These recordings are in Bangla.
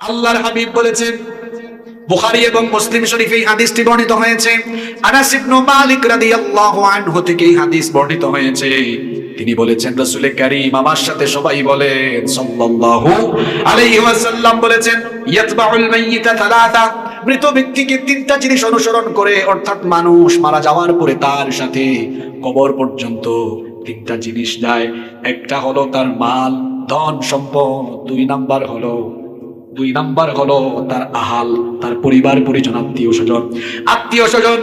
আল্লাহর হাবিব বলেছেন, বুখারী এবং মুসলিম শরীফে এই হাদিসটি বর্ণিত হয়েছে। আনাস ইবনে মালিক রাদিয়াল্লাহু আনহু থেকে এই হাদিস বর্ণিত হয়েছে। তিনি বলেছেন, রাসূল কারীম আমার সাথে সবাই বলেন সাল্লাল্লাহু আলাইহি ওয়াসাল্লাম বলেছেন, ইয়াতবাউল মাইয়িতা সালাসা, মৃত ব্যক্তিকে তিনটা জিনিস অনুসরণ করে, অর্থাৎ মানুষ মারা যাওয়ার পরে তার সাথে কবর পর্যন্ত তিনটা জিনিস যায়। একটা হলো তার মাল, ধন সম্পদ। দুই নাম্বার হলো তার আহাল, তার পরিবার পরিজন, আত্মীয় স্বজন,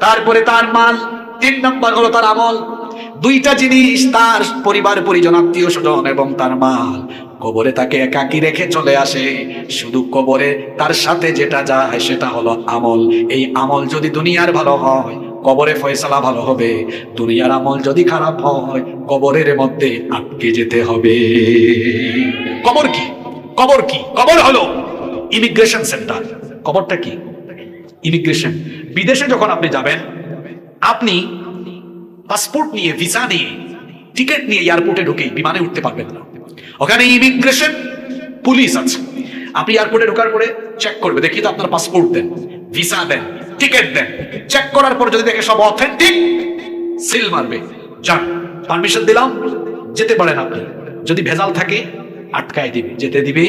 তারপরে তার মাল। তিন নাম্বার হলো তার আমল। দুইটা জিনিস, তার পরিবার পরিজন, আত্মীয় স্বজন এবং তার মাল, কবরে তাকে একাকী রেখে চলে আসে। শুধু কবরে তার সাথে যেটা যায় সেটা হলো আমল। এই আমল যদি দুনিয়ার ভালো হয়, কবরে ফয়সালা ভালো হবে। দুনিয়ার আমল যদি খারাপ হয়, কবরের মধ্যে আটকে যেতে হবে। কবর কি? কবর হলো ইমিগ্রেশন সেন্টার। কবরটা কি? ইমিগ্রেশন। বিদেশে যখন আপনি যাবেন, আপনি পাসপোর্ট নিয়ে, ভিসা নিয়ে, টিকিট নিয়ে এয়ারপোর্টে ঢুকে বিমানে উঠতে পারবেন না। ওখানে ইমিগ্রেশন পুলিশ আছে। আপনি এয়ারপোর্টে ঢোকার পরে চেক করবে, দেখি তো আপনার পাসপোর্ট দেন, ভিসা দেন, টিকিট দেন। চেক করার পর যদি দেখে সব অথেন্টিক, সিল মারবে, যান, পারমিশন দিলাম, যেতে পারেন আপনি। যদি ভেজাল থাকে আটকায় দিবে, যেতে দিবে।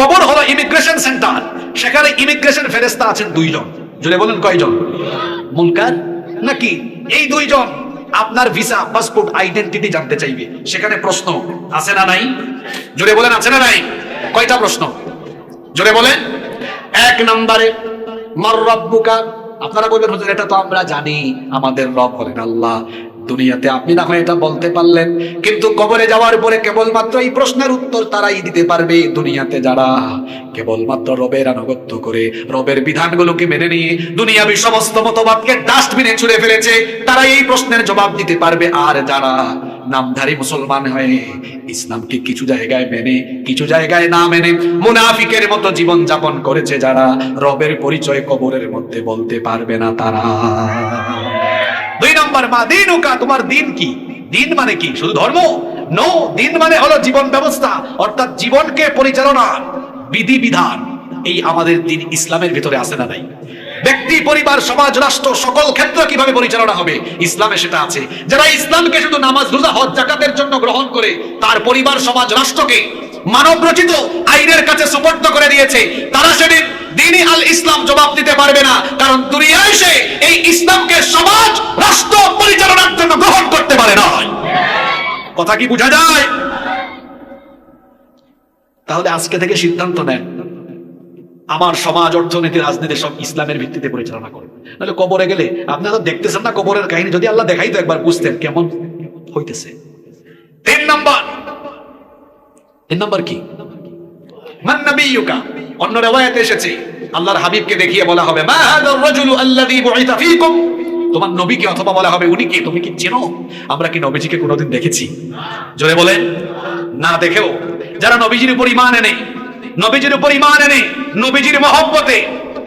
কবর হলো ইমিগ্রেশন সেন্টার। সেখানে ইমিগ্রেশন ফেরেশতা আছেন দুইজন। জুড়ে বলেন কয়জন? মুনকার নাকি? এই দুইজন আপনার ভিসা, পাসপোর্ট, আইডেন্টিটি জানতে চাইবে। সেখানে প্রশ্ন আছে না নাই? জুড়ে বলেন আছে না নাই? কয়টা প্রশ্ন? জুড়ে বলেন। এক নম্বরে, মার রাব্বুকা। আপনারা বলবেন, হুজুর এটা তো আমরা জানি, আমাদের রব হলেন আল্লাহ। দুনিয়াতে আপনি না হয় এটা বলতে পারলেন, কিন্তু কবরে যাওয়ার পরে কেবলমাত্র এই প্রশ্নের উত্তর তারাই দিতে পারবে। দুনিয়াতে যারা কেবলমাত্র রবের আনুগত্য করে, রবের বিধানগুলোকে মেনে নিয়ে দুনিয়াবি সমস্ত মতবাদকে ডাস্টবিনে ছুঁড়ে ফেলেছে, তারা এই প্রশ্নের জবাব দিতে পারবে। আর যারা নামধারী মুসলমান হয়ে ইসলামকে কিছু জায়গায় মেনে, কিছু জায়গায় না মেনে মুনাফিকের মতো জীবন যাপন করেছে, যারা রবের পরিচয় কবরের মধ্যে বলতে পারবে না তারা। দুই নম্বর, মা দীনুকা, তোমার দিন কি? দিন মানে কি? শুধু ধর্ম? নো, দিন মানে হলো জীবন ব্যবস্থা, অর্থাৎ জীবনকে পরিচালনা, বিধি বিধান। এই আমাদের দিন ইসলামের ভিতরে আছে না নাই? ব্যক্তি, পরিবার, সমাজ, রাষ্ট্র, সকল ক্ষেত্র কিভাবে পরিচালনা হবে, ইসলামে সেটা আছে। যারা ইসলামকে শুধু নামাজ, রোজা, হজ, যাকাতের জন্য গ্রহণ করে, তার পরিবার, সমাজ, রাষ্ট্রকে মানব রচিত আইনের কাছে সুপর্দ করে দিয়েছে, তারা সেদিন দ্বীন আল ইসলাম জবাব দিতে পারবে না। কারণ দুনিয়ায় এসে এই ইসলামকে সমাজ, রাষ্ট্র পরিচালনার জন্য গ্রহণ করতে পারে না। কথা কি বোঝা যায়? তাহলে আজকে থেকে সিদ্ধান্ত নেন, আমার সমাজ, অর্থনীতি, রাজনীতি সব ইসলামের ভিত্তিতে পরিচালনা করবে। নাহলে কবরে গেলে, আপনারা দেখতেছেন না কবরের কাহিনী, যদি আল্লাহ দেখাইতো একবার বুঝতেন কেমন হইতেছে। তিন নম্বর কি? মান নাবিয়ুকা। অন্য riwayate এসেছে, আল্লাহর হাবিবকে দেখিয়ে বলা হবে, মা হাযার রাজুলু আল্লাযী বুইতা ফীকুম। তোমার নবীকে, অথবা বলা হবে, উনি কি? তুমি কি চেনো? আমরা কি নবীজিকে কোনোদিন দেখেছি? জোরে বলেন। না দেখেও যারা নবীজির উপর ঈমান এনে, নবীজির মহব্বতে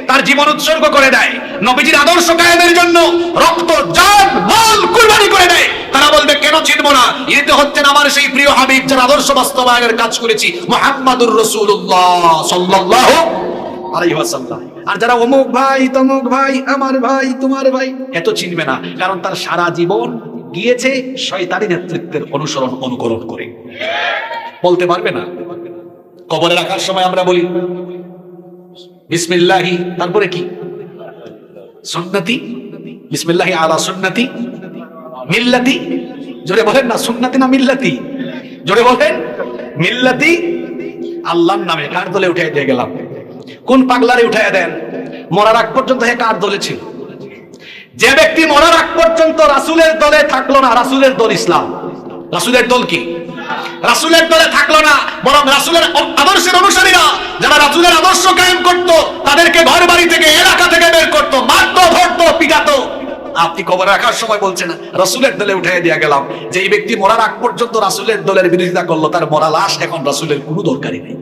তার জীবন উৎসর্গ করে দেয়, নবীজির আদর্শ কায়েমের জন্য রক্ত, জান, মাল কুরবানি করে দেয়, তারা বলবে, কেন চিনবো না? ইনি তো হচ্ছেন আমার সেই প্রিয় হাবিব, যার আদর্শ বাস্তবায়নের কাজ করেছি, মুহাম্মাদুর রাসূলুল্লাহ সাল্লাল্লাহু আলাইহি ওয়াসাল্লাম। আর যারা অমুক ভাই, তমুক ভাই, আমার ভাই, তোমার ভাই, এত চিনবে না, কারণ তার সারা জীবন গিয়েছে শয়তানি নেতৃত্বের অনুকরণ করে। বলতে পারবে না। কবরে রাখার সময় আমরা বলি বিসমিল্লাহি, তারপরে কি? সুন্নতি, বিসমিল্লাহি আলা সুন্নতি মিল্লাতি। জোরে বলেন না, সুন্নতি না মিল্লাতি? জোরে বলেন। মিল্লাতি, আল্লাহর নামে। কার দলে উঠাই দিয়ে গেলাম? কোন পাগলারে উঠাইয়া দেন? মরার আগ পর্যন্ত হে কার দলে ছিল? যে ব্যক্তি মরার আগ পর্যন্ত রাসূলের দলে থাকলো না, রাসূলের দল ইসলাম। রাসূলের দল কি? রাসূলের দলে থাকলো না, বরং রাসূলের আদর্শের অনুসারীরা যারা রাসূলের আদর্শ কায়েম করত, তাদেরকে ঘর বাড়ি থেকে, এলাকা থেকে বের করত, মারতো, ধরতো, পিটাতো। আপনি কবর রাখার সময় বলছেন রাসূলের দলে উঠাইয়া দিয়া গেলাম। যে এই ব্যক্তি মরার আগ পর্যন্ত রাসূলের দলের বিরোধিতা করলো, তার মরা লাশ এখন রাসূলের কোনো দরকারই নেই।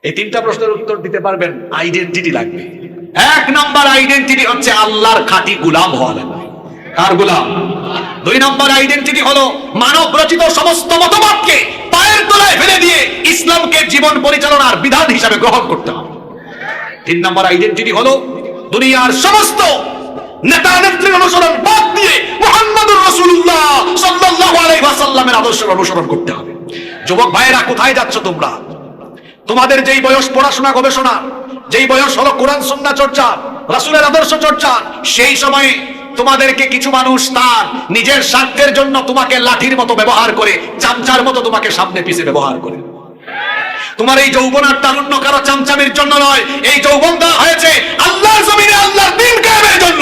এই তিনটা প্রশ্নের উত্তর দিতে পারবেন, আইডেন্টিটি লাগবে। এক নাম্বার আইডেন্টিটি হচ্ছে আল্লাহর খাঁটি গোলাম হওয়া লাগবে। কার গোলাম? দুই নম্বর আইডেন্টিটি হলো মানব রচিত সমস্ত মতবাদকে পায়ের তলায় ফেলে দিয়ে ইসলামকে জীবন পরিচালনার বিধান হিসাবে গ্রহণ করতে হবে। 3 নম্বর আইডেন্টিটি হলো দুনিয়ার সমস্ত নেতা নেত্রীর অনুসরণ বাদ দিয়ে মুহাম্মদুর রাসূলুল্লাহ সাল্লাল্লাহু আলাইহি ওয়াসাল্লামের আদর্শের অনুসরণ করতে হবে। যুবক ভাইয়েরা, কোথায় যাচ্ছ তোমরা? তোমাদের যেই বয়স পড়াশোনা গবেষণা, যেই বয়স হলো কোরআন সুন্নাহ চর্চা, রাসূলের আদর্শ চর্চা, সেই সময়ে তোমাদেরকে কিছু মানুষ তার নিজের স্বার্থের জন্য তোমাকে লাঠির মতো ব্যবহার করে, চামচার মতো তোমাকে সামনে পিছে ব্যবহার করে। তোমার এই যৌবন আর তারুণ্য কারো চামচামির জন্য নয়, এই যৌবন দেওয়া হয়েছে আল্লাহর জমিনে আল্লাহর দ্বীন কায়েমের জন্য।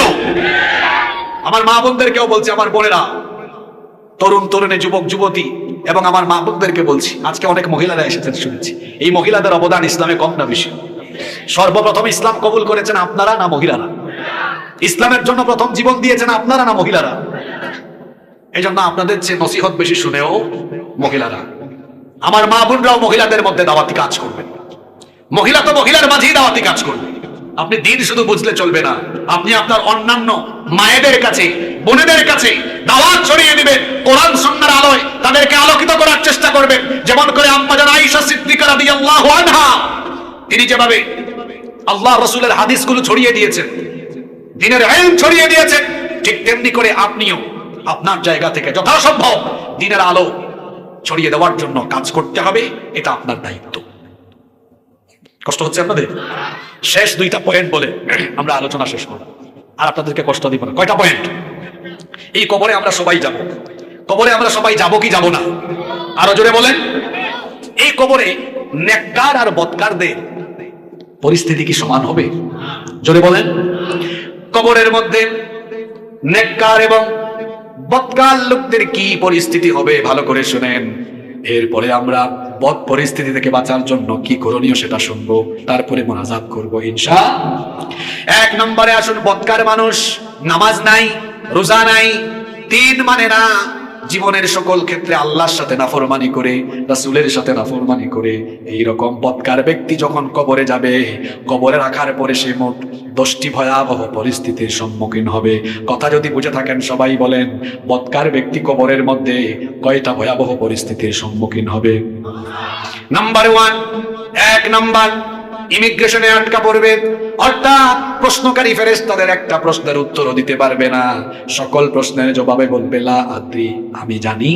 আমার মা বোনদেরকেও বলছি, আমার বোনেরা, তরুণ তরুণী, যুবক যুবতী এবং আমার মা বোনদেরকে বলছি, আজকে অনেক মহিলারা এসেছেন শুনেছি, এই মহিলাদের অবদান ইসলামে কম না বেশি? সর্বপ্রথম ইসলাম কবুল করেছেন আপনারা না মহিলারা? ইসলামের জন্য প্রথম জীবন দিয়েছেন আপনারা না মহিলারা? এই জন্য আপনাদের চেয়ে নসিহত বেশি শুনেও মহিলারা। আমার মা বোনরাও মহিলাদের মধ্যে দাওয়াতি কাজ করবেন। মহিলা তো মহিলার মাঝেই দাওয়াতি কাজ করবে। আপনি দিন শুধু বুঝলে চলবে না, আপনি আপনার অন্যান্য মায়েদের কাছে, বোনেদের কাছে দাওয়াত ছড়িয়ে দিবেন কোরআন সুন্নাহর আলোয়, তাদেরকে আলোকিত করার চেষ্টা করবেন। যেমন করে আম্মা জান আয়েশা সিদ্দিকা রাদিয়াল্লাহু আনহা, তিনি যেভাবে আল্লাহ রাসূলের হাদিসগুলো ছড়িয়ে দিয়েছেন, দ্বীনের ইলম ছড়িয়ে দিয়েছেন, ঠিক তেমনি করে আপনিও আপনার জায়গা থেকে যথাসম্ভব দ্বীনের আলো ছড়িয়ে দেওয়ার জন্য কাজ করতে হবে। এটা আপনার দায়িত্ব। কষ্ট হচ্ছে আপনাদের? শেষ 2টা পয়েন্ট বলে আমরা আলোচনা শেষ করব, আর আপনাদেরকে কষ্ট দিব না। কয়টা পয়েন্ট? এই কবরে আমরা সবাই যাব। কবরে আমরা সবাই যাব কি যাব না? আরো জোরে বলেন। এই কবরে নেককার আর বদকারদের পরিস্থিতি কি সমান হবে? জোরে বলেন। কবরের মধ্যে নেককার এবং বদকার লোকদের কি পরিস্থিতি হবে ভালো করে শুনেন। এরপরে আমরা বদ পরিস্থিতি থেকে বাঁচার জন্য কি করণীয় সেটা শুনবো, তারপরে মোনাজাত করবো ইনশাআল্লাহ। 1 নম্বরে আসুন, বদকার মানুষ নামাজ নাই, রোজা নাই, 3 মানে না, জীবনের সকল ক্ষেত্রে আল্লাহর সাথে নাফরমানি করে, রাসূলের সাথে নাফরমানি করে এইরকম বদকার ব্যক্তি যখন কবরে যাবে, কবরে রাখার পরে সে মোট 10টি ভয়াবহ পরিস্থিতির সম্মুখীন হবে। কথা যদি বুঝে থাকেন সবাই বলেন, বদকার ব্যক্তি কবরের মধ্যে কয়টা ভয়াবহ পরিস্থিতির সম্মুখীন হবে? নাম্বার 1 নাম্বার, ইমিগ্রেশনে আটকা পড়বে, অর্থাৎ প্রশ্নকারী ফেরেশতাদের একটা প্রশ্নের উত্তরও দিতে পারবে না, সকল প্রশ্নের জবাবে বলবে লা আদ্রি, আমি জানি।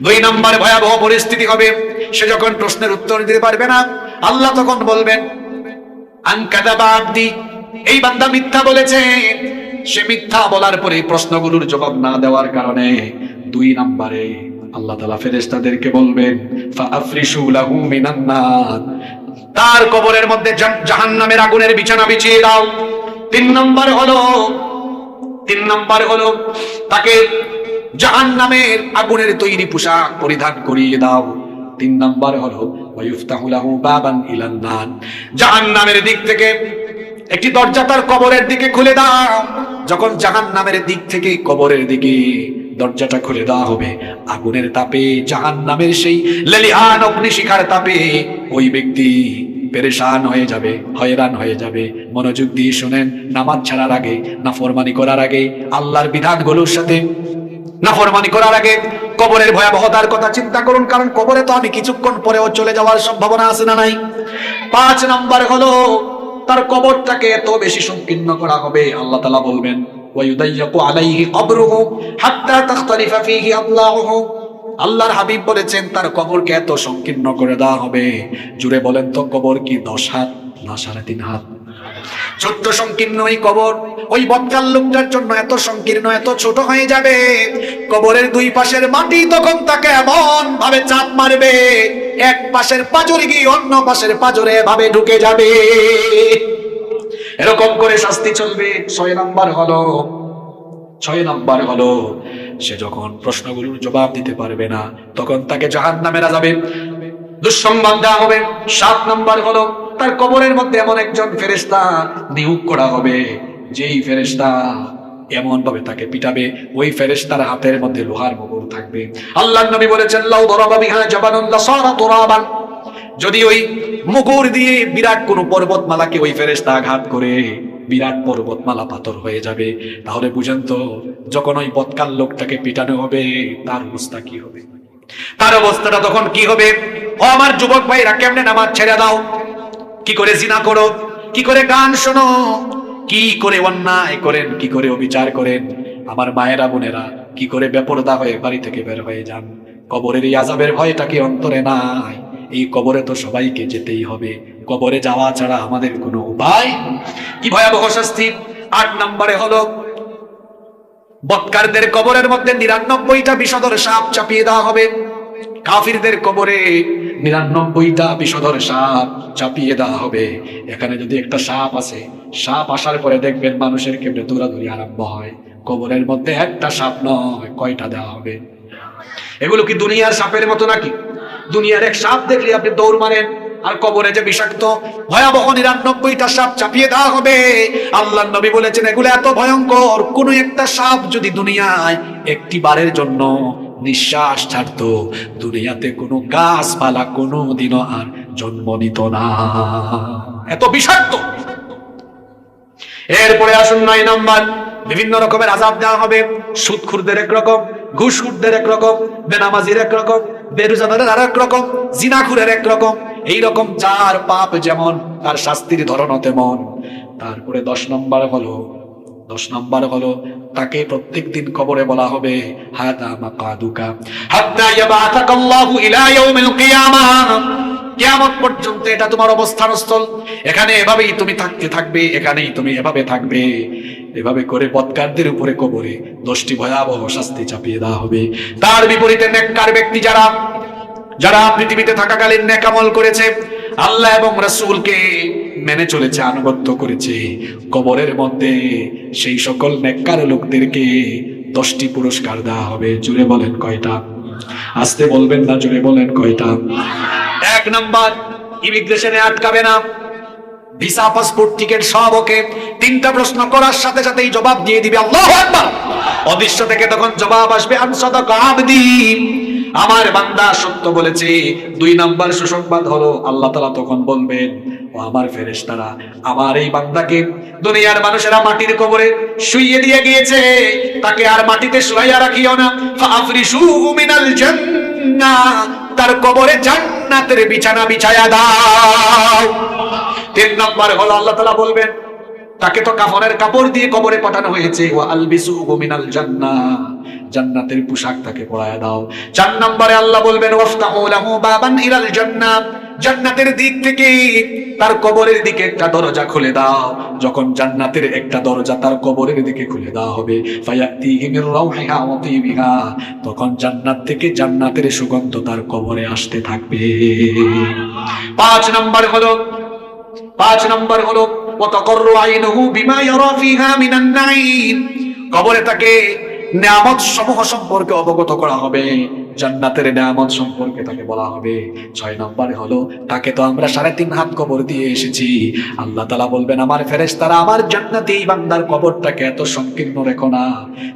2 নম্বর ভয়াবহ পরিস্থিতি হবে, সে যখন প্রশ্নের উত্তর দিতে পারবে না, আল্লাহ তখন বলবেন আন কাযাবা আবদি, এই বান্দা মিথ্যা বলেছে। সে মিথ্যা বলার পরে প্রশ্নগুলোর জবাব না দেওয়ার কারণে 2 নম্বরে আল্লাহ তাআলা ফেরেশতাদেরকে বলবেন ফাআফরিশু লাহু মিনান নার, তার কবরের মধ্যে জাহান্নামের আগুনের বিছানা বিছিয়ে দাও। 3 নম্বর হলো তাকে জাহান্নামের আগুনের তৈরি পোশাক পরিধান করিয়ে দাও। 3 নম্বর হলো ওয়ায়ুফতাহু লাহু বাবান ইলান নার, জাহান্নামের দিক থেকে একটি দরজা তার কবরের দিকে খুলে দাও। যখন জাহান্নামের দিক থেকে কবরের দিকে দরজাটা খুলে দেওয়া হবে, আগুনের তাপে, জাহান্নামের সেই লেলিহান অগ্নিশিখার তাপে ওই ব্যক্তি পেরেশান হয়ে যাবে, হয়রান হয়ে যাবে। মনোযোগ দিয়ে শুনেন, নামাজ ছাড়ার আগে, নাফরমানি করার আগে, আল্লাহর বিধানগুলোর সাথে নাফরমানি করার আগে কবরের ভয়াবহতার কথা চিন্তা করুন, কারণ কবরে তো আমি কিছুক্ষণ পরেও চলে যাওয়ার সম্ভাবনা আছে না নাই? 5 নম্বর হলো তার কবরটাকে এত বেশি সংকীর্ণ করা হবে, আল্লাহ তাআলা বলবেন ওয়ায়ুদাইয়াকু আলাইহি কবরুহু হাত্তা তাখতালিফা ফীহি আদলাউহু, আল্লাহর হাবিব বলেছেন তার কবরকে এত সংকীর্ণ করে দেওয়া হবে। জুড়ে বলেন তো, কবর কি 10 হাত না 3.5 হাত? ছোট্ট সংকীর্ণ এই কবর ওই বদকার লোকটার জন্য এত সংকীর্ণ, এত ছোট হয়ে যাবে, কবরের 2 পাশের মাটি তখন তাকে এমন ভাবে চাপ মারবে, এক পাশের পাঁজরে গিয়ে অন্য পাশের পাঁজরে ভাবে ঢুকে যাবে। এরকম করে শাস্তি চলবে। 6 নম্বর হলো সে যখন প্রশ্নগুলোর জবাব দিতে পারবে না, তখন তাকে জাহান্নামের আযাবে দুঃসংবাদ দেওয়া হবে। 7 নম্বর হলো তার কবরের মধ্যে এমন একজন ফেরেশতা নিয়োগ করা হবে, যেই ফেরেশতা এমন ভাবে তাকে পিটাবে, ওই ফেরেশতার হাতের মধ্যে লোহার মুগুর থাকবে। আল্লাহর নবী বলেছেন লাউ দরাবা বিহা জাবানুন লাসারা তুরাবান, যদি ওই মুগুর দিয়ে বিরাট কোন পর্বতমালাকে ওই ফেরেশতা আঘাত করে বিরাট পর্বতমালা পাথর হয়ে যাবে। তাহলে বুঝেন তো, যখন ওই বদকার লোকটাকে পিটানো হবে তার অবস্থা কি হবে? তার অবস্থাটা তখন কি হবে? ও আমার যুবক ভাইরা, কেমনে নামাজ ছেড়ে দাও, কি করে জিনা করো, কি করে গান শোনো, কি করে অন্যায় করেন, কি করে অবিচার করেন। আমার মায়েরা বোনেরা, কি করে বেপরদা হয়ে বাড়ি থেকে বের হয়ে যান। কবরের এই আযাবের ভয়টা কি অন্তরে নাই? এই কবরে তো সবাইকে যেতেই হবে, কবরে যাওয়া ছাড়া আমাদের কোনো উপায়। কি ভয়াবহ শাস্তি। 8 নম্বরে হলো বৎকারদের কবরের মধ্যে 99টা বিষধর সাপ চাপিয়ে দেওয়া হবে। কাফিরদের কবরে 99টা বিষধর সাপ চাপিয়ে দেওয়া হবে। এখানে যদি একটা সাপ আছে, সাপ আসার পরে দেখবেন মানুষের কেমনে দৌড়াদৌড়ি আরম্ভ হয়। কবরের মধ্যে একটা সাপ নয়, কয়টা দেওয়া হবে? এগুলো কি দুনিয়ার সাপের মতো নাকি? দুনিয়ার এক সাপ দেখলে আপনি দৌড় মারেন, আর কবরে যে বিষাক্ত ভয়াবহ 99টা সাপ চাপিয়ে দেওয়া হবে। আল্লাহর নবী বলেছেন এগুলো এত ভয়ঙ্কর, কোন একটা সাপ যদি দুনিয়ায় একটি বারের জন্য নিঃশ্বাস ছাড়তো, দুনিয়াতে কোনো গাছপালা কোনোদিনও আর জন্ম নিত না, এত বিষাক্ত। এরপরে আসুন 9 নম্বর, বিভিন্ন রকমের আযাব দেওয়া হবে। সুদখুরদের একরকম, ঘুষখুরদের একরকম, বেনামাজির একরকম, বেরোজাদারের আর একরকম, জিনাখুরের একরকম। এইরকম যার পাপ যেমন তার শাস্তির ধরনও তেমন। তারপরে 10 নম্বর হলো তাকে প্রত্যেকদিন কবরে বলা হবে হাদা মাকাদুকা হাত্তা ইয়াবাতাকাল্লাহু ইলা ইয়াউমিল কিয়ামাহ। কিয়ামত পর্যন্ত এটা তোমার অবস্থানস্থল, এখানে এভাবেই তুমি থাকতে থাকবে, এখানেই তুমি এভাবে থাকবে। এভাবে করে বৎকারদের উপরে কবরে 10টি ভয়াবহ শাস্তি চাপিয়ে দেওয়া হবে। তার বিপরীতে নেককার ব্যক্তি যারা পৃথিবীতে থাকাকালীন নেক আমল করেছে, আল্লাহ এবং রাসূলকে মেনে চলেছে, আনুগত্য করেছে, কবরের মধ্যে সেই সকল নেককার লোকদেরকে 10টি পুরস্কার দেওয়া হবে। জুড়ে বলেন কয়টা? আস্তে বলবেন না, জুড়ে বলেন কয়টা? 1 নম্বর, ইমিগ্রেশনে আটকাবে না, ভিসা পাসপোর্ট টিকিট সব ওকে। 3টা প্রশ্ন করার সাথে সাথেই জবাব দিয়ে দিবে আল্লাহু আকবার। অদৃশ্য থেকে তখন জবাব আসবে আন সাদাকা আবদি, আমার বান্দা সত্য বলেছে। 2 নম্বর সুসংবাদ হলো আল্লাহ তাআলা তখন বলবেন, ও আমার ফেরেশতারা, আমার এই বান্দাকে দুনিয়ার মানুষেরা মাটির কবরে শুইয়ে দিয়ে গিয়েছে, তাকে আর মাটিতে শুইয়া রাখিও না, ফাফরিশুহু মিনাল জান্নাহ, তার কবরে জান্নাতের বিছানা বিছায়া দাও। 3 নম্বর হলো আল্লাহ তাআলা বলবেন, তাকে তো কাফনের কাপড় দিয়ে কবরে পাঠানো হয়েছে, ওয়া আলবিসুহু মিনাল জান্নাহ, জান্নাতের পোশাক তাকে পরায়া দাও। 4 নম্বরে আল্লাহ বলবেন, ওয়াফতাহু লাহু বাবান ইলাল জান্নাহ, জান্নাতের দিক থেকে তার কবরের দিকে একটা দরজা খুলে দাও। যখন জান্নাতের একটা দরজা তার কবরের দিকে খুলে দেওয়া হবে, ফায়াতিহি মির রাউহিহা ওয়া তিবিহা, তখন জান্নাত থেকে জান্নাতের সুগন্ধ তার কবরে আসতে থাকবে। 5 নম্বর হলো ওয়াতাকাররু আইনুহু বিমা ইয়ারা ফিহা মিনান নাঈম, কবরে তাকে নিয়ামত সমূহ সম্পর্কে অবগত করা হবে, জান্নাতের নিয়ামত সম্পর্কে তাকে বলা হবে। 6 নম্বরে হলো তাকে তো আমরা 3.5 হাত কবর দিয়ে এসেছি, আল্লাহ তাআলা বলবেন, আমার ফেরেশতারা, আমার জান্নাতি বান্দার কবরটাকে এত সংকীর্ণ রেখো না,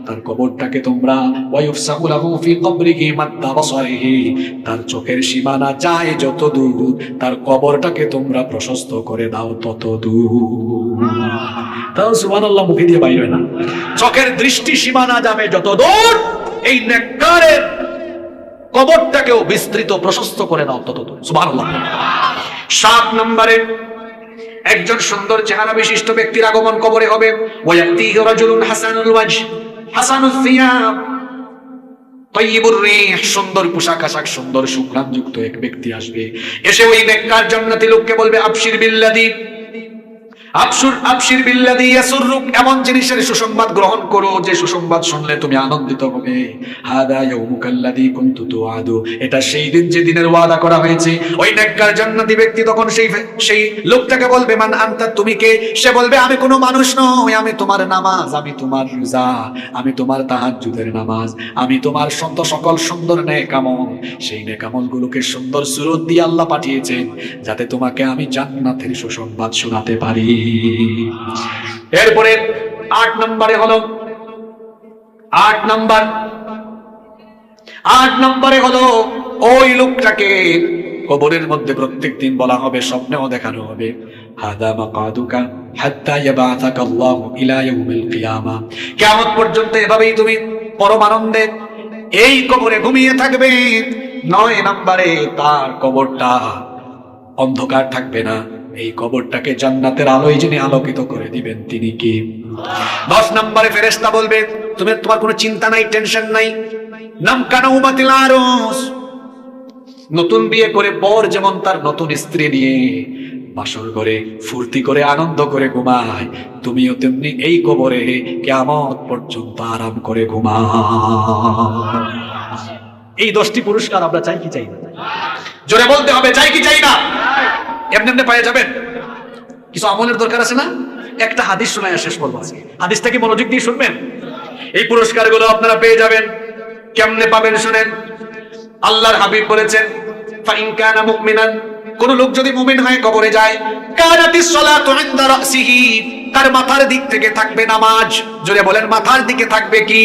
তার কবরটাকে তোমরা ওয়ায়ুফসাহু লাহু ফি কবরিহি মাদ্দা বাসারিহি, তার চোখের সীমানা যায় যত দূর, তার কবরটাকে তোমরা প্রশস্ত করে দাও তত দূর। তাও সুবহানাল্লাহ মুখে দিয়ে বাইরে হয় না, চোখের দৃষ্টি সীমানা যাবে যত দূর, এই নেককারের কবরটাকেও বিস্তৃত প্রশস্ত করে দাও তত দূর। সুবহানাল্লাহ। 7 নম্বরে একজন সুন্দর চেহারা বিশিষ্ট ব্যক্তির আগমন কবরে হবে। ওয়ায়াতিহি রাজুলুন হাসানুল ওয়াজহ হাসানুস সিয়াব তাইয়িবুর রিহ, সুন্দর পোশাক আশাক, সুন্দর সুঘ্রাণযুক্ত এক ব্যক্তি আসবে, এসে ওই নেককার জান্নাতি লোককে বলবে, আবশির বিল্লাযী ইয়াসুররুক, এমন জিনিসের সুসংবাদ গ্রহণ করো যে সুসংবাদ শুনলে তুমি আনন্দিত হবে। হাদা ইয়াউমুকাল্লাযী কুনতু তুআদু, এটা সেই দিন যে দিনের ওয়াদা করা হয়েছে। ওই নেককার জান্নাতি ব্যক্তি তখন সেই লোকটাকে বলবে, মান আনতা, তুমি কে? সে বলবে, আমি কোনো মানুষ নই, আমি তোমার নামাজ, আমি তোমার রোজা, আমি তোমার তাহাজ্জুদের নামাজ, আমি তোমার সকল সুন্দর নেক আমল। সেই নেক আমলগুলোকে সুন্দর সুরত দিয়ে আল্লাহ পাঠিয়েছেন যাতে তোমাকে আমি জান্নাতের সুসংবাদ শোনাতে পারি। এরপরে 8 নম্বরে হলো ওই লোকটাকে কবরের মধ্যে প্রত্যেকদিন বলা হবে, স্বপ্নেও দেখানো হবে, হাদা মাকাদুকা হাত্তা ইয়াবাতাকাল্লাহু ইলা ইয়াউমিল কিয়ামাহ, কিয়ামত পর্যন্ত এভাবেই তুমি পরম আনন্দে এই কবরে ঘুমিয়ে থাকবে, 9 নম্বরে তার কবরটা অন্ধকার থাকবে না, এই কবরটাকে জান্নাতের আলোয় যিনি আলোকিত করে দিবেন তিনি কি? 10 নম্বরে ফেরেশতা বলবে তোমার কোনো চিন্তা নাই, টেনশন নাই। নাম কানাউমাতিল আরুস, নতুন বিয়ে করে বর যেমন তার নতুন স্ত্রী নিয়ে বাসর করে ফুর্তি করে আনন্দ করে ঘুমায়, তুমিও তেমনি এই কবরে কিয়ামত পর্যন্ত আরাম করে ঘুমাও। এই 10টি পুরস্কার আমরা চাই কি চাই না? জোরে বলতে হবে, চাই কি চাই না? এমনি এমনি পাওয়া যাবেন? কিছু আমলের দরকার আছে না? একটা হাদিস শোনায় শেষ করবো আজকে। হাদিসটা কি মনোযোগ দিয়ে শুনবেন? এই পুরস্কারগুলো আপনারা পেয়ে যাবেন। কেমনে পাবেন শুনেন। আল্লাহর হাবিব বলেছেন, ফাইন কানা মুমিনান, কোন লোক যদি মুমিন হয়ে কবরে যায়, কানাতিস সালাতু ইনদা রাসিহি, তার মাথার দিক থেকে থাকবে নামাজ। জোরে বলেন মাথার দিকে থাকবে কি?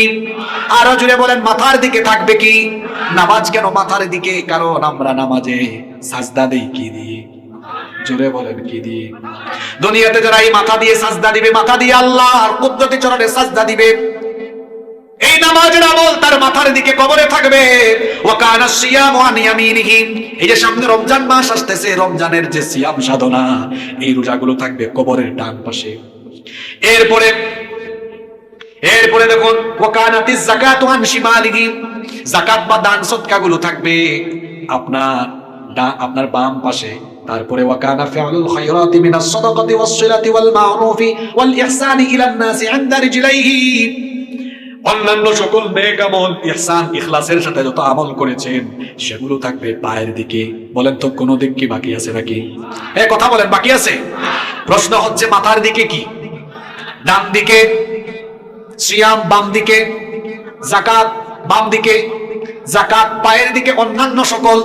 আরো জোরে বলেন মাথার দিকে থাকবে কি? নামাজ কেন মাথার দিকে? কারণ আমরা নামাজে সাজদা দেই কি দিয়ে? জোরে বলেন কি দিয়ে? দুনিয়াতে যারা এই মাথা দিয়ে সাজদা দিবে, মাথা দিয়ে আল্লাহর কুদরতি চরণে সাজদা দিবে, এই নামাজের আমল তার মাথার দিকে কবরে থাকবে। ওয়া কানা সিয়ামু আন ইয়ামিনিহি, এই যে সামনে রমজান মাস আসতেছে, রমজানের যে সিয়াম সাধনা, এই রোজাগুলো থাকবে কবরের ডান পাশে। এরপরে দেখুন, ওয়া কানাতিজ যাকাতু আন শিমালিহি, যাকাত বা দান সদকাগুলো থাকবে আপনার বাম পাশে। তারপরে ওয়া কানা ফিআলুল খায়রাতি মিনাস সাদাকাতি ওয়াস সিলাতি ওয়াল মা'রুফি ওয়াল ইহসানি ইলান নাসি ইনদা রিজলাইহি, অন্যান্য সকল নেক আমল, ইহসান ইখলাসের সাথে যত আমল করেছেন সেগুলো থাকবে পায়ের দিকে। বলেন তো কোন দিক কি বাকি আছে নাকি? কথা বলেন, বাকি আছে? প্রশ্ন হচ্ছে মাথার দিকে কি? ডান দিকে, সিয়াম বাম দিকে, যাকাত বাম দিকে, যাকাত পায়ের দিকে, অন্যান্য সকল।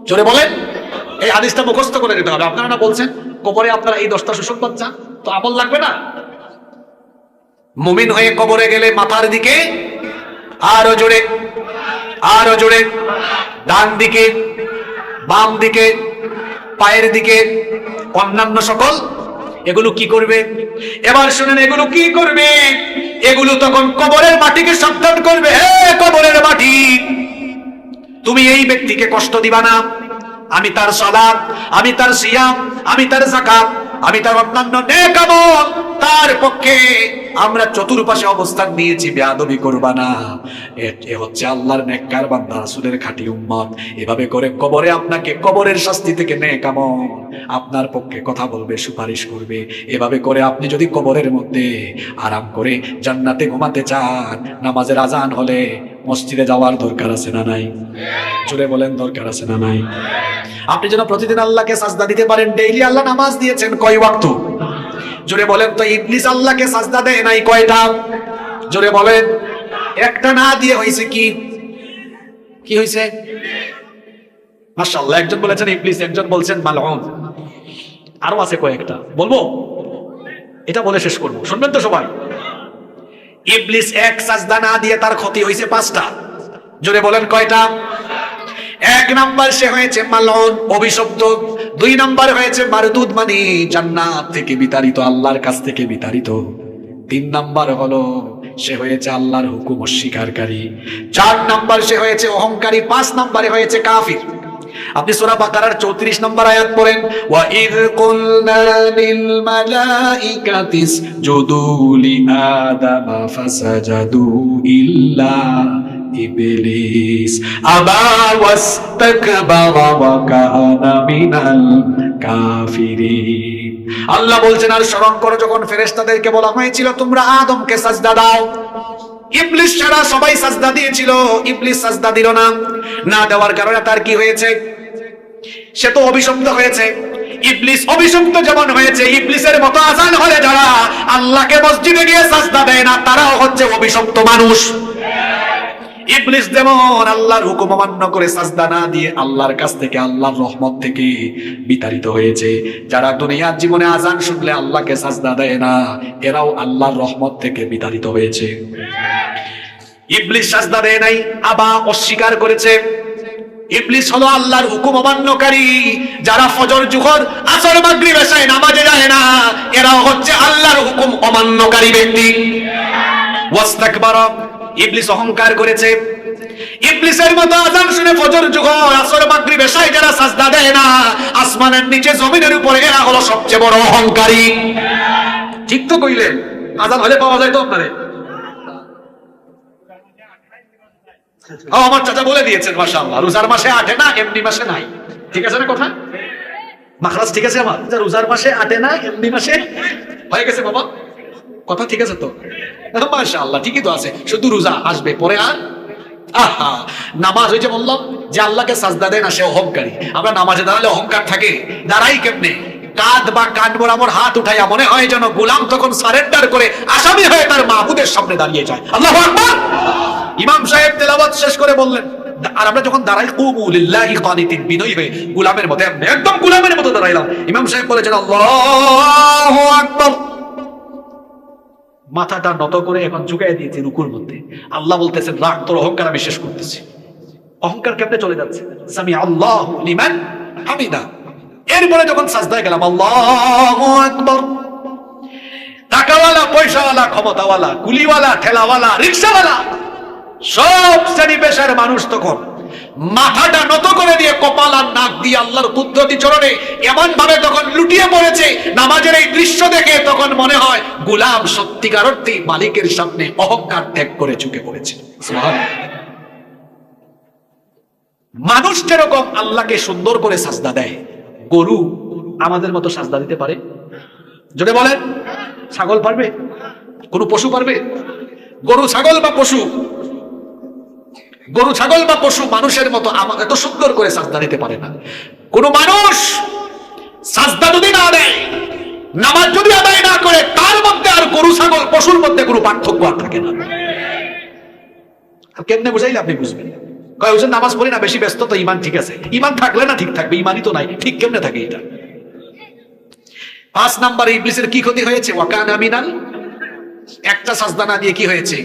জোরে বলেন। এই হাদিসটা মুখস্থ করে নিতে হবে। আপনারা না বলছেন কবরে আপনারা এই 10টা সুসংবাদ চান, তো আমল লাগবে না? মুমিন হয়ে কবরে গেলে মাথার দিকে, আরো জোরে, আরো জোরে, ডান দিকে, বাম দিকে, পায়ের দিকে, অন্যান্য সকল। এগুলো কি করবে? এবার শুনেন, এগুলো কি করবে? এগুলো তখন কবরের মাটিকে সাবধান করবে, হে কবরের মাটি, তুমি এই ব্যক্তিকে কষ্ট দিবা না। আমি তার সালাত, আমি তার সিয়াম, আমি তার যাকাত, আমি তার অন্যান্য নেক আমল, তার পক্ষে আমরা চতুর্পাশে অবস্থান নিয়েছি, বেয়াদবি করবা না। এ হচ্ছে আল্লাহর নেককার বান্দা, রাসূলের খাঁটি উম্মত। এভাবে করে কবরে আপনাকে কবরের শাস্তি থেকে নেক আমল আপনার পক্ষে কথা বলবে, সুপারিশ করবে। এভাবে করে আপনি যদি কবরের মধ্যে আরাম করে জান্নাতে ঘুমাতে চান, নামাজের আজান হলে মসজিদে যাওয়ার দরকার আছে না নাই? জোরে বলেন, দরকার আছে না নাই? আপনি যেন প্রতিদিন আল্লাহকে সাজদা দিতে পারেন। ডেইলি আল্লাহ নামাজ দিয়েছেন কয় ওয়াক্ত? জোরে বলেন তো। ইবলিস আল্লাহকে সাজদা দেয় নাই কয়টা? জোরে বলেন। একটা না দিয়ে হয়েছে কি? কি হয়েছে? মাশাআল্লাহ, একজন বলেছেন ইবলিস, একজন বলছেন মালউন, আরো আছে কয়েকটা, বলবো? এটা বলে শেষ করবো, শুনবেন তো সবাই? ইবলিস এক সাজদা না দিয়ে তার ক্ষতি হয়েছে 5টা। জোরে বলেন কয়টা? 1 নাম্বার সে হয়েছে মালউন, অভিশপ্ত। 2 নাম্বার হয়েছে মারদুদ, মানে জান্নাত থেকে বিতাড়িত, আল্লাহর কাছ থেকে বিতাড়িত। 3 নাম্বার হলো সে হয়েছে আল্লাহর হুকুম অস্বীকারী। 4 নাম্বার সে হয়েছে অহংকারী। 5 নাম্বারে হয়েছে কাফির। আপনি সূরা বাকারার 34 নম্বর আয়াত পড়েন, ওয়া ইয কুলনা লিল মালাইকাতি ইসজুদু লি আদামা ফাসাজাদু ইল্লা ইবলিস আবা ওয়াস্তাকবারা ওয়া কানা মিনাল কাফিরিন। আল্লাহ বলছেন, আর স্মরণ করো যখন ফেরেশতাদেরকে বলা হয়েছিল তোমরা আদমকে সাজদা দাও, ইবলিস ছাড়া সবাই সাজদা দিয়েছিল, ইবলিস সাজদা দিল না। না দেওয়ার কারণে তার কি হয়েছে? সে তো অভিশপ্ত হয়েছে। ইবলিস অভিশপ্ত যেমন হয়েছে, ইবলিসের মতো আজান হলে যারা আল্লাহকে মসজিদে গিয়ে সাজদা দেয় না, তারাও হচ্ছে অভিশপ্ত মানুষ। ইবলিস যেমন আল্লাহর হুকুম অমান্য করে সাজদা না দিয়ে আল্লাহর কাছ থেকে, আল্লাহর রহমত থেকে বিতাড়িত হয়েছে, যারা দুনিয়ার জীবনে আজান শুনলে আল্লাহকে সাজদা দেয় না, এরাও আল্লাহর রহমত থেকে বিতাড়িত হয়েছে। ইবলিস সাজদা দেয় নাই, আবা অস্বীকার করেছে। ইবলিস হলো আল্লাহর হুকুম অমান্যকারী, যারা ফজর, জোহর, আসর, মাগরিব, এশায় নামাজে যায় না, এরাও হচ্ছে আল্লাহর হুকুম অমান্যকারী ব্যক্তি। ওয়াস্তাকবারা, ইবলিস অহংকার করেছে। ইবলিসের মতো আযান শুনে ফজর জোহর আসর মাগরিব এশায় যারা সাজদা দেয় না, আসমানের নিচে জমিনের উপরে এরা হলো সবচেয়ে বড় অহংকারী। ঠিক তো কইলেন? আযান হলে পাওয়া যায় তো আপনারে? আমার চাচা বলে দিয়েছেন মাশাআল্লাহ, রোজার মাসে আটে না, এমনি মাসে নাই। ঠিক আছে না কথা? মাখরাজ ঠিক আছে আমার? রোজার মাসে আটে না, এমনি মাসে হয়ে গেছে বাবা, কথা ঠিক আছে তো? মাশাআল্লাহ, ঠিকই তো আছে, শুধু রোজা আসবে পরে আর আহা। নামাজ ওই যে বললাম যে আল্লাহকে সাজদা দেয় না সে অহংকারী। আমরা নামাজে দাঁড়ালে অহংকার থাকে, দাঁড়াই কেমনে? কাঁধ বা কান বরাবর হাত উঠাইয়া মনে হয় যেন গোলাম তখন সারেন্ডার করে আসামি হয়ে তার মাহবুদের সামনে দাঁড়িয়ে যায়। আল্লাহু আকবার। ইমাম সাহেব তেলাওয়াত শেষ করে বললেন, আর আমরা যখন দাঁড়াই কুমু লিল্লাহি কানিতিন, বিনয়ী হয়ে গোলামের মতো, একদম গোলামের মতো দাঁড়াইলাম। ইমাম সাহেব বলেছেন আল্লাহু আকবার, মাথাটা নত করে এখন ঝুঁকাই দিয়েছি রুকুর মধ্যে। আল্লাহ বলতেছেন রাগ, তোর অহংকার আমি শেষ করতেছি। অহংকার কেমনে চলে যাচ্ছে? সামি আল্লাহু লিমান হামিদা। এরপরে যখন সাজদায় গেলাম আল্লাহু আকবার, টাকাওয়ালা, পয়সাওয়ালা, ক্ষমতাওয়ালা, কুলিওয়ালা, ঠেলাওয়ালা, রিকশাওয়ালা, সব শ্রেণী পেশার মানুষ তখন মাথাটা নত করে দিয়ে কপাল আর নাক দিয়ে আল্লাহর কুদরতি চরণে এমন ভাবে তখন লুটিয়ে পড়েছে। নামাজের এই দৃশ্য দেখে তখন মনে হয় গোলাম সত্যিকার অর্থে মালিকের সামনে অহংকার ত্যাগ করে ঝুঁকে পড়েছে। মানুষ যেরকম আল্লাহকে সুন্দর করে সাজদা দেয়, গরু আমাদের মতো সাজদা দিতে পারে? যদি বলেন, ছাগল পারবে? কোন পশু পারবে? গরু ছাগল বা পশু, গরু ছাগল বা পশু মানুষের মতো এত সুন্দর করে সাজদা দিতে পারে না। কোন মানুষ সাজদা যদি না দেয়, নামাজ যদি আদায় না করে, তার মধ্যে আর গরু ছাগল পশুর মধ্যে কোনো পার্থক্য আর থাকে না। কেমনে বুঝাইলে আপনি বুঝবেন? কয় হোসেন নামাজ পড়ি না, বেশি ব্যস্ত তো, ইমান ঠিক আছে। ইমান থাকলে না ঠিক থাকবে, ইমানই তো নাই, ঠিক কেমনে থাকে এটা? 5 নম্বরে ইবলিসের কি ক্ষতি হয়েছে? ওয়াকানা মিনাল, একটা সাজদা না দিয়ে কি হয়েছে?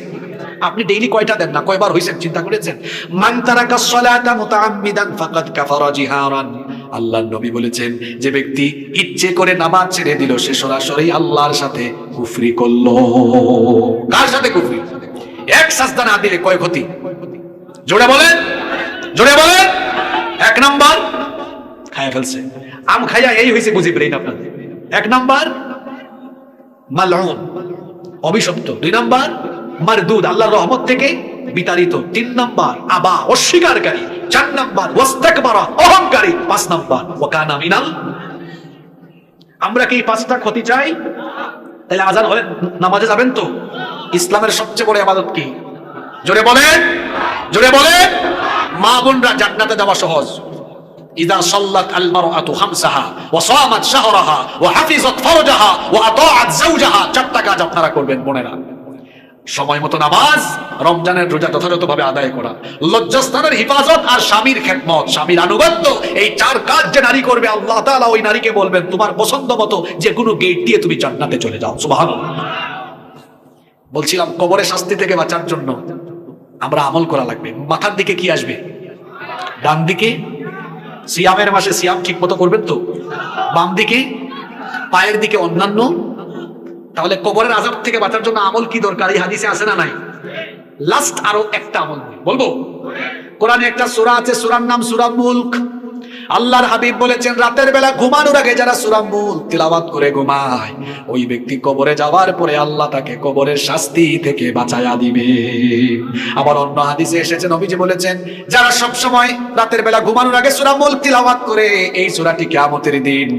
আপনি ডেইলি কয়টা দেন না, কয়বার হইছেন চিন্তা করেছেন? মান তারাকা সালাতা মুতাআম্মিদান ফাকাদ কাফারা জিহারান। আল্লাহর নবী বলেছেন, যে ব্যক্তি ইচ্ছে করে নামাজ ছেড়ে দিল সে সরাসরি আল্লাহর সাথে কুফরি করলো। কার সাথে কুফরি? এক সাজদা না দিলে কয় ক্ষতি? জোরে বলেন, জোরে বলেন। 1 নাম্বার, খায়া ফেলছে, আম খাইয়া এই হইছে বুঝি ব্রেইন আপনাদের। 1 নাম্বার মালউন, অভিশপ্ত। 2 নাম্বার মারদুদ, আল্লাহর রহমত থেকে বিতাড়িত। 3 নাম্বার আবা, অস্বীকারী। 4 নাম্বার ওয়াস্তাকবারা, অহংকারী। 5 নাম্বার ওয়াকানা মিনাল। আমরা কি 5টা ক্ষতি চাই? তাহলে আজান হলে নামাজে যাবেন তো? ইসলামের সবচেয়ে বড় ইবাদত কি? জোরে বলেন, জোরে বলেন। মা বোনরা জান্নাতে যাওয়া সহজ। ইযা সাল্লাত আল মারআতু খামসাহা ওয়া সামাত শাহরাহা ওয়া হাফিজাত ফারজাহা ওয়া আতাআত যাওজাহা, 4টা কাজ আপনারা করবেন বোনেরা। সময় মতো নামাজ, রমজানের রোজা যথাযথভাবে আদায় করা, লজ্জাস্থানের হিফাজত আর স্বামীর খেদমত, স্বামীর আনুগত্য। এই 4 কাজ যে নারী করবে, আল্লাহ তাআলা ওই নারীকে বলবেন তোমার পছন্দ মতো যে কোনো গেট দিয়ে তুমি জান্নাতে চলে যাও। সুবহানাল্লাহ। বলছিলাম কবরের শাস্তি থেকে বাঁচার জন্য আমরা আমল করা লাগবে। মাথার দিকে কি আসবে? ডান দিকে। সিয়ামের মাসে সিয়াম ঠিক মতো করবেন তো? বাম দিকে। পায়ের দিকে অন্যান্য। তাহলে কবরের আযাব থেকে বাঁচার জন্য আমল কি দরকার? এই হাদিসে আছে না নাই? লাস্ট আরো একটা আমল বলবো। কোরআনে একটা সূরা আছে, সূরার নাম সূরা মুলক। আল্লাহর হাবিব বলেছেন, রাতের বেলা ঘুমানোর আগে যারা সূরা মুলক তিলাওয়াত করে ঘুমায়, ওই ব্যক্তি কবরে যাওয়ার পরে আল্লাহ তাকে কবরের শাস্তি থেকে বাঁচায়া দিবে। আবার অন্য হাদিসে এসেছে, নবীজি বলেছেন, যারা সব সময় রাতের বেলা ঘুমানোর আগে সূরা মুলক তিলাওয়াত করে, এই সূরাটি কিয়ামতের দিন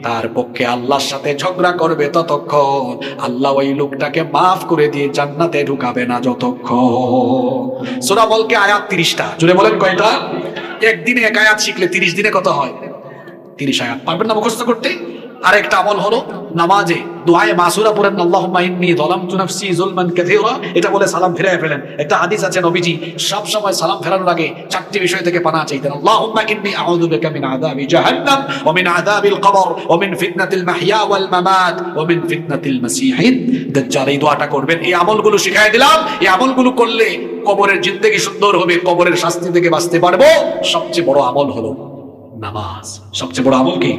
তার পক্ষে আল্লাহর সাথে ঝগড়া করবে ততক্ষণ আল্লাহ ওই লোকটাকে মাফ করে দিয়ে জান্নাতে ঢুকাবে না যতক্ষণ। সূরা মুলকে আয়াত 30টা। জুড়ে বলেন কয়টা? একদিনে 1 আয়াত শিখলে 30 দিনে কত হয়? 30 আয়াত। পারবেন না মুখস্থ করতে? আরেকটা আমল হলো নামাজে দুআয়ে মাসুরা পড়েন, আল্লাহুম্মা ইন্নী যালামতু নাফসি যুলমান কাসীরা। এটা বলে সালাম ফিরিয়ে ফেলেন। একটা হাদিস আছে, নবীজি সব সময় সালাম ফেরানোর আগে 4টি বিষয় থেকে পানাহ চাইতেন। আল্লাহুম্মা ইন্নী আউযু বিকা মিন আযাবি জাহান্নাম ওয়া মিন আযাবিল কবর ওয়া মিন ফিতনাতিল মাহইয়া ওয়াল মামাত ওয়া মিন ফিতনাতিল মাসীহিদ দাজ্জাল। এই দোয়াটা করবেন। এই আমলগুলো শিখাই দিলাম। এই আমলগুলো করলে কবরের জিন্দেগি সুন্দর হবে, কবরের শাস্তি থেকে বাঁচতে পারবো। সবচেয়ে বড় আমল হলো নামাজ। সবচেয়ে বড় আমল কি?